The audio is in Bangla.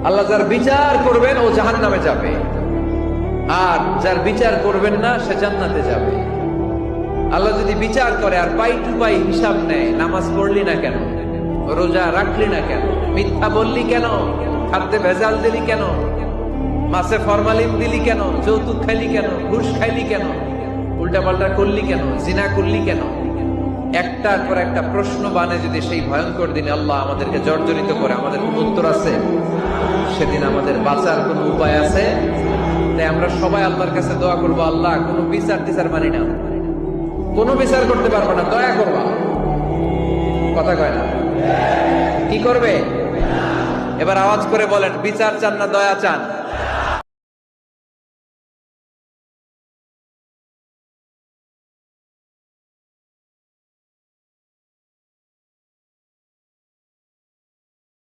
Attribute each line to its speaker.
Speaker 1: আল্লাহ যার বিচার করবেন ও জাহান্নামে যাবে, আর যার বিচার করবেন না সে জান্নাতে যাবে। আল্লাহ যদি বিচার করে আর পাই টু পাই হিসাব নেয়, নামাজ পড়লি না কেন, রোজা রাখলি না কেন, মিথ্যা বললি কেন, খাদ্যে ভেজাল দিলি কেন, মাছে ফরমালিন দিলি কেন, যৌতুক খাইলি কেন, ঘুষ খাইলি কেন, উল্টাপাল্টা করলি কেন, জিনা করলি কেন, একটার পর একটা প্রশ্ন বানে যদি সেই ভয়ঙ্কর দিনে আল্লাহ আমাদেরকে জর্জরিত করে, আমাদের কোন উত্তর আছে? সেদিন আমাদের বাঁচার কোন উপায় আছে? তাই আমরা সবাই আল্লাহর কাছে দোয়া করবো, আল্লাহ কোনো বিচার টিচার মানি না, কোনো বিচার করতে পারবো না, দয়া করবা। কথা কয় না? কি করবে? এবার আওয়াজ করে বলেন, বিচার চান না দয়া চান?